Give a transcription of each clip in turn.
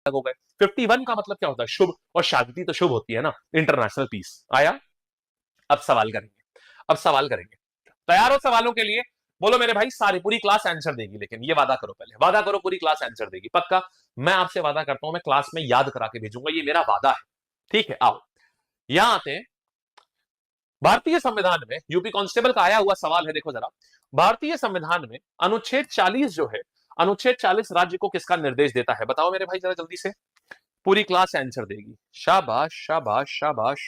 हो गए। 51 का मतलब क्या होता है? शुभ, और शांति तो शुभ होती है ना, इंटरनेशनल पीस। आया? अब सवाल करेंगे, अब सवाल करेंगे। तैयार हो सवालों के लिए? बोलो मेरे भाई, सारी पूरी क्लास आंसर देगी, लेकिन ये वादा करो, पहले वादा करो पूरी क्लास आंसर देगी, पक्का? मैं आपसे वादा करता हूं, मैं क्लास में याद करा के भेजूंगा, ये मेरा वादा है। ठीक है, आओ यहां आते हैं। भारतीय संविधान में, यूपी कांस्टेबल का आया हुआ सवाल है, देखो जरा। भारतीय संविधान में अनुच्छेद 40 जो है, अनुच्छेद 40 राज्य को किसका निर्देश देता है? बताओ मेरे भाई जरा जल्दी से, पूरी क्लास आंसर देगी। शाबाश शाबाश शाबाश,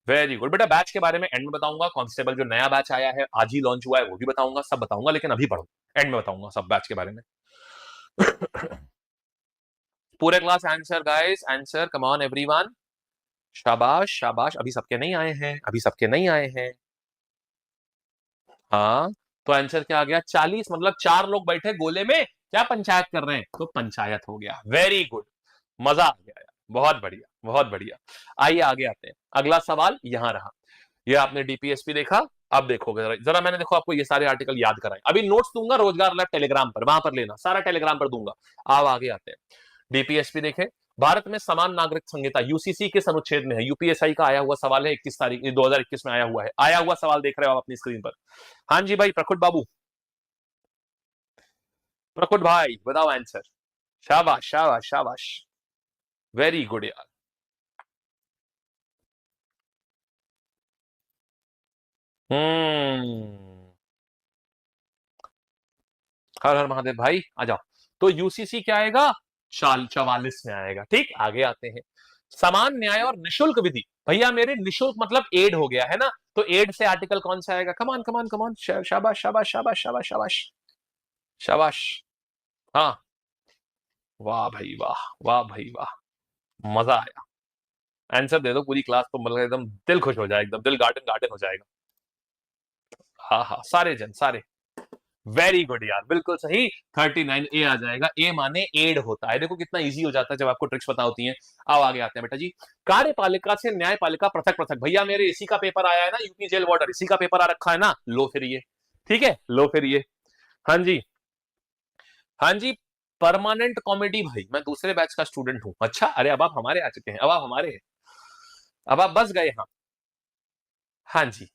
वेरी गुड बेटा। बैच के बारे में एंड में बताऊंगा, कांस्टेबल जो नया बैच आया है, आज ही लॉन्च हुआ है, वो भी बताऊंगा, सब बताऊंगा, लेकिन अभी पढ़ो, एंड में बताऊंगा सब बैच के बारे में। पूरे class answer guys, answer, come on everyone. शाबाश शाबाश, अभी सबके नहीं आए हैं, अभी सबके नहीं आए हैं। हाँ, तो आंसर क्या आ गया? 40, मतलब 4 लोग बैठे गोले में, क्या पंचायत कर रहे हैं? तो पंचायत हो गया। वेरी गुड, मजा आ गया यार, बहुत बढ़िया बहुत बढ़िया। आइए आगे आते हैं, अगला सवाल यहां रहा। ये आपने डीपीएसपी देखा, अब देखोगे जरा जरा, मैंने देखो आपको ये सारे आर्टिकल याद कराए, अभी नोट्स दूंगा रोजगार लैब टेलीग्राम पर, वहां पर लेना, सारा टेलीग्राम पर दूंगा। अब आगे आते हैं, डीपीएसपी देखें। भारत में समान नागरिक संहिता यूसीसी किस अनुच्छेद में है? यूपीएसआई का आया हुआ सवाल है, 21 तारीख 2021 में आया हुआ है, आया हुआ सवाल देख रहे हो आप अपनी स्क्रीन पर। हाँ जी भाई, प्रकुट बाबू, प्रकुट भाई बताओ आंसर। शाबाश शाबाश शाबाश, वेरी गुड यार। हम्म, हर हर महादेव भाई, आ जाओ। तो यूसीसी क्या आएगा? 44 में आएगा। ठीक, आगे आते हैं। समान न्याय और निशुल्क विधि, भैया मेरे निशुल्क मतलब एड हो गया है ना, तो एड से आर्टिकल कौन सा आएगा? कमान कमान कमान, शाबाश शाबाश शाबाश शाबाश शाबाश शाबाश। हाँ, वाह भाई वाह, वाह भाई वाह, मजा आया। आंसर दे दो पूरी क्लास, तो मतलब एकदम दिल खुश हो जाए, एकदम दिल गार्डन गार्डन हो जाएगा। हाँ हाँ, सारे जन सारे, वेरी गुड यार, बिल्कुल सही। 39 ए आ जाएगा, ए माने एड होता है। देखो कितना इजी हो जाता है जब आपको ट्रिक्स पता होती हैं। आओ आगे आते हैं बेटा जी। कार्यपालिका से न्यायपालिका पृथक पृथक, भैया मेरे इसी का पेपर आया है ना, यूपी जेल वार्डर, इसी का पेपर आ रखा है ना, लो फिर ये। ठीक है, लो फिर ये। हाँ जी, हाँ जी। परमानेंट कॉमेडी, भाई मैं दूसरे बैच का स्टूडेंट हूं। अच्छा, अरे अब आप हमारे आ चुके हैं, अब आप हमारे हैं, अब आप बस गए। हाँ, हाँ जी,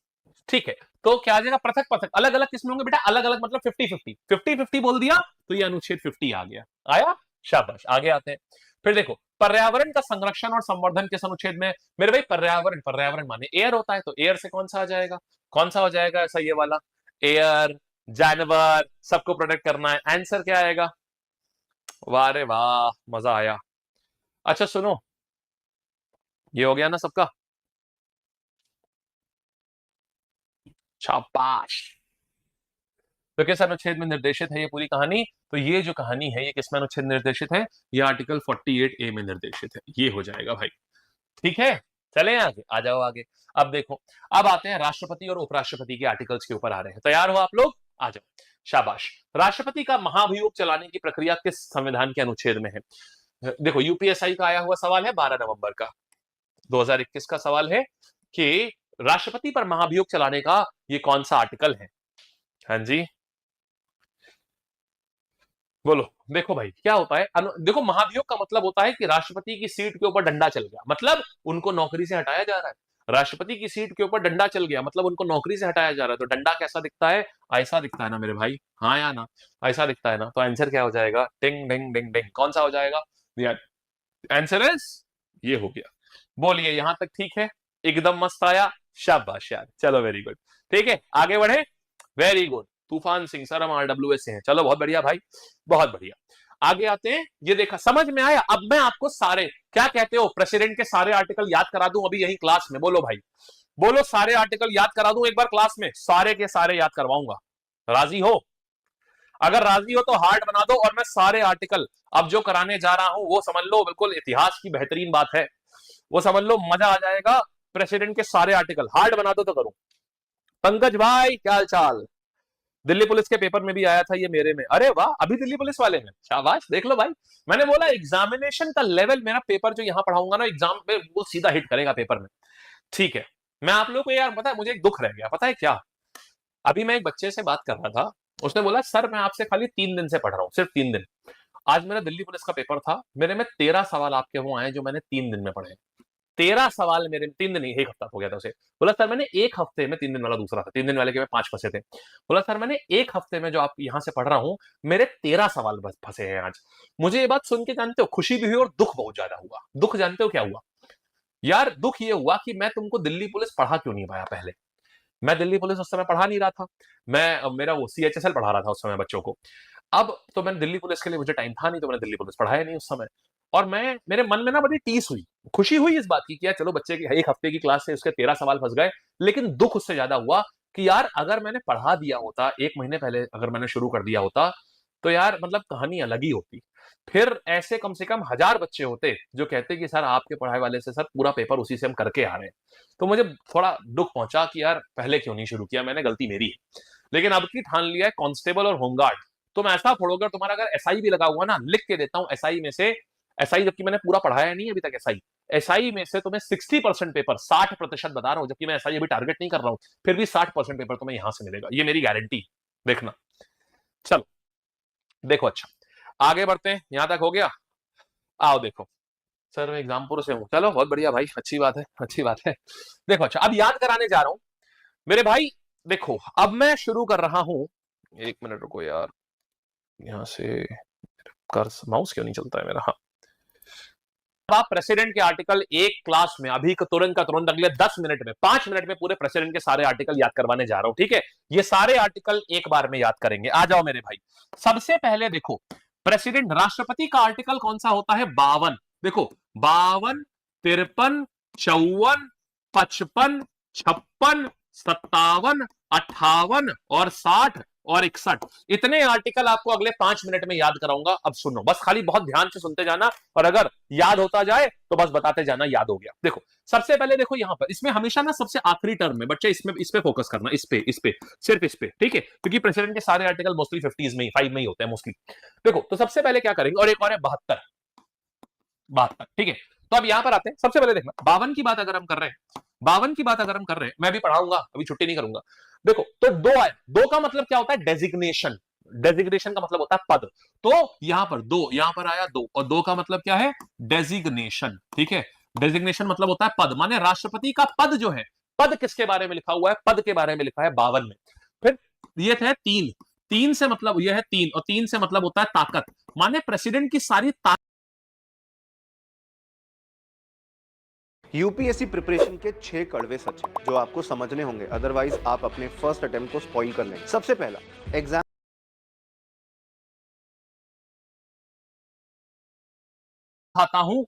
ठीक है। तो क्या आ जाएगा? पृथक पृथक, अलग अलग किसमें होंगे बेटा? अलग अलग मतलब 50-50, 50-50 बोल दिया, तो ये अनुच्छेद 50 आ गया। आया? शाबाश, आगे आते हैं। फिर देखो, पर्यावरण का संरक्षण और संवर्धन किस अनुच्छेद में? मेरे भाई पर्यावरण, पर्यावरण माने एयर होता है, तो एयर से कौन सा आ जाएगा? कौन सा हो जाएगा ऐसा, ये वाला? एयर, जानवर, सबको प्रोटेक्ट करना है, आंसर क्या आएगा? वाह रे वाह, मजा आया। अच्छा सुनो, ये हो गया ना सबका? शाबाश। तो किस अनुच्छेद में निर्देशित है ये पूरी कहानी? तो ये जो कहानी है, ये किसमें अनुच्छेद निर्देशित है? ये आर्टिकल 48 ए में निर्देशित है, ये हो जाएगा भाई। ठीक है, चले आगे, आ जाओ आगे। अब देखो, अब आते हैं राष्ट्रपति और उपराष्ट्रपति के आर्टिकल्स के ऊपर आ रहे हैं। तैयार हो आप लोग? आ जाओ, शाबाश। राष्ट्रपति का महाभियोग चलाने की प्रक्रिया किस संविधान के अनुच्छेद में है? देखो, यूपीएसआई का आया हुआ सवाल है 12 नवंबर का 2021 का सवाल है कि राष्ट्रपति पर महाभियोग चलाने का ये कौन सा आर्टिकल है? हाँ जी, बोलो। देखो भाई क्या होता है, देखो महाभियोग का मतलब होता है कि राष्ट्रपति की सीट के ऊपर डंडा चल गया, मतलब उनको नौकरी से हटाया जा रहा है। राष्ट्रपति की सीट के ऊपर डंडा चल गया, मतलब उनको नौकरी से हटाया जा रहा है। तो डंडा कैसा दिखता है? ऐसा दिखता है ना मेरे भाई, हाँ या ना? ऐसा दिखता है ना, तो आंसर क्या हो जाएगा? टिंग डिंग डिंग डिंग, कौन सा हो जाएगा? आंसर इज, ये हो गया। बोलिए यहां तक ठीक है? एकदम मस्त आया, शाबाश यार, चलो वेरी गुड। ठीक है, आगे बढ़े। वेरी गुड, तूफान सिंह सर हम आरडब्ल्यूएस से हैं, चलो बहुत बढ़िया भाई, बहुत बढ़िया। आगे आते हैं, ये देखा, समझ में आया? अब मैं आपको सारे, क्या कहते हो, प्रेसिडेंट के सारे आर्टिकल याद करा दूं अभी यही क्लास में? बोलो भाई, बोलो, सारे आर्टिकल याद करा दूं एक बार क्लास में, सारे के सारे याद करवाऊंगा। राजी हो? अगर राजी हो तो हार्ट बना दो, और मैं सारे आर्टिकल अब जो कराने जा रहा हूं वो समझ लो बिल्कुल इतिहास की बेहतरीन बात है, वो समझ लो, मजा आ जाएगा। प्रेसिडेंट के सारे आर्टिकल हार्ड बना दो तो करूं। पंकज भाई क्या हाल चाल? दिल्ली पुलिस के पेपर में भी आया था ये मेरे में, अरे वाह, अभी दिल्ली पुलिस वाले में, शाबाश, देख लो भाई। मैंने बोला एग्जामिनेशन का लेवल, मेरा पेपर जो यहां पढ़ाऊंगा ना एग्जाम में, वो सीधा हिट करेगा पेपर में। ठीक है, मैं आप लोगों को यार, पता है मुझे एक दुख रह गया, पता है क्या? अभी मैं एक बच्चे से बात कर रहा था, उसने बोला सर मैं आपसे खाली 3 दिन से पढ़ रहा हूं, सिर्फ 3 दिन। आज मेरा दिल्ली पुलिस का पेपर था, मेरे में 13 सवाल आपके वो आए जो मैंने 3 दिन में पढ़े। 13 सवाल मेरे 3 दिन नहीं, 1 हफ्ता हो गया था उसे। बोला सर मैंने 1 हफ्ते में, 3 दिन वाला दूसरा था, 3 दिन वाले के में 5 फंसे थे। बोला सर मैंने 1 हफ्ते में जो आप यहाँ से पढ़ रहा हूँ, मेरे 13 सवाल बस फंसे हैं आज। मुझे ये बात सुन के जानते हो खुशी भी हुई और दुख बहुत ज्यादा हुआ। दुख जानते हो क्या हुआ? यार दुख ये हुआ कि मैं तुमको दिल्ली पुलिस पढ़ा क्यों नहीं पाया पहले। मैं दिल्ली पुलिस उस समय पढ़ा नहीं रहा था। मेरा वो सीएचएसएल पढ़ा रहा था उस समय बच्चों को। अब तो मैंने दिल्ली पुलिस के लिए, मुझे टाइम था नहीं, तो मैंने दिल्ली पुलिस पढ़ाया नहीं उस समय। और मेरे मन में ना बड़ी टीस हुई, खुशी हुई इस बात की कि यार चलो बच्चे की 1 हफ्ते की क्लास से उसके 13 सवाल फंस गए। लेकिन दुख उससे ज्यादा हुआ कि यार अगर मैंने पढ़ा दिया होता 1 महीने पहले, अगर मैंने शुरू कर दिया होता, तो यार मतलब कहानी अलग ही होती। फिर ऐसे कम से कम 1000 बच्चे होते जो कहते कि सर आपके पढ़ाई वाले से सर पूरा पेपर उसी से हम करके आ रहे हैं। तो मुझे थोड़ा दुख पहुंचा कि यार पहले क्यों नहीं शुरू किया मैंने, गलती मेरी है। लेकिन अब की ठान लिया है कांस्टेबल और होमगार्ड। तुम ऐसा पढ़ोगे, तुम्हारा अगर एसआई भी लगा हुआ ना, लिख के देता हूं एसआई में से, एसआई जबकि मैंने पूरा पढ़ाया नहीं अभी तक, एसआई में से तुम्हें 60% पेपर, 60% बता रहा हूं, जबकि मैं एसआई अभी टारगेट नहीं कर रहा हूं, फिर भी 60% पेपर तुम्हें यहां से मिलेगा, ये मेरी गारंटी। देखना। चलो देखो, अच्छा आगे बढ़ते हैं। यहां तक हो गया? आओ देखो। सर मैं एग्जामपुर से हूँ। चलो बहुत बढ़िया भाई, अच्छी बात है, अच्छी बात है। देखो अच्छा, अब याद कराने जा रहा हूं मेरे भाई। देखो अब मैं शुरू कर रहा हूं। 1 मिनट रुको यार, यहां से कर माउस क्यों नहीं चलता है मेरा। हाँ, अब आप प्रेसिडेंट के आर्टिकल एक क्लास में अभी तुरंत का तुरंत अगले 10 मिनट में, 5 मिनट में पूरे प्रेसिडेंट के सारे आर्टिकल याद करवाने जा रहा हूं, ठीक है? ये सारे आर्टिकल एक बार में याद करेंगे। आ जाओ मेरे भाई। सबसे पहले देखो, प्रेसिडेंट राष्ट्रपति का आर्टिकल कौन सा होता है? 52। देखो 52, 53, 54, 55, 56, 57, 58 और 60 और 61, इतने आर्टिकल आपको अगले 5 मिनट में याद कराऊंगा। अब सुनो, बस खाली बहुत ध्यान से सुनते जाना, और अगर याद होता जाए तो बस बताते जाना याद हो गया। देखो सबसे पहले देखो यहां पर, इसमें हमेशा ना सबसे आखिरी टर्म में बच्चे, इस पे फोकस करना, इस पे सिर्फ इस पे, ठीक है? क्योंकि प्रेसिडेंट के सारे आर्टिकल मोस्टली 50s में ही, 5 में ही होते हैं मोस्टली। देखो तो सबसे पहले क्या करेंगे, और एक और है 72, 72, ठीक है? तो अब यहां पर आते हैं। सबसे पहले देखना 52 की बात अगर हम कर रहे हैं, 52 की बात अगर हम कर रहे हैं, मैं भी पढ़ाऊंगा, अभी छुट्टी नहीं करूंगा। देखो तो दो आए, दो का मतलब क्या होता है? डेजिग्नेशन। डेजिग्नेशन का मतलब होता है पद। तो यहां पर दो, यहां पर आया दो, और दो का मतलब क्या है? डेजिग्नेशन, ठीक है? डेजिग्नेशन मतलब होता है पद, माने राष्ट्रपति का पद जो है, पद किसके बारे में लिखा हुआ है? पद के बारे में लिखा है 52 में। फिर ये थे 3, 3 से मतलब यह है 3, और 3 से मतलब होता है ताकत, माने प्रेसिडेंट की सारी ताकत। यूपीएससी प्रिपरेशन के 6 कड़वे सच हैं जो आपको समझने होंगे, अदरवाइज आप अपने फर्स्ट अटेम्प्ट को स्पॉइल कर लेंगे। सबसे पहला, एग्जाम खाता हूं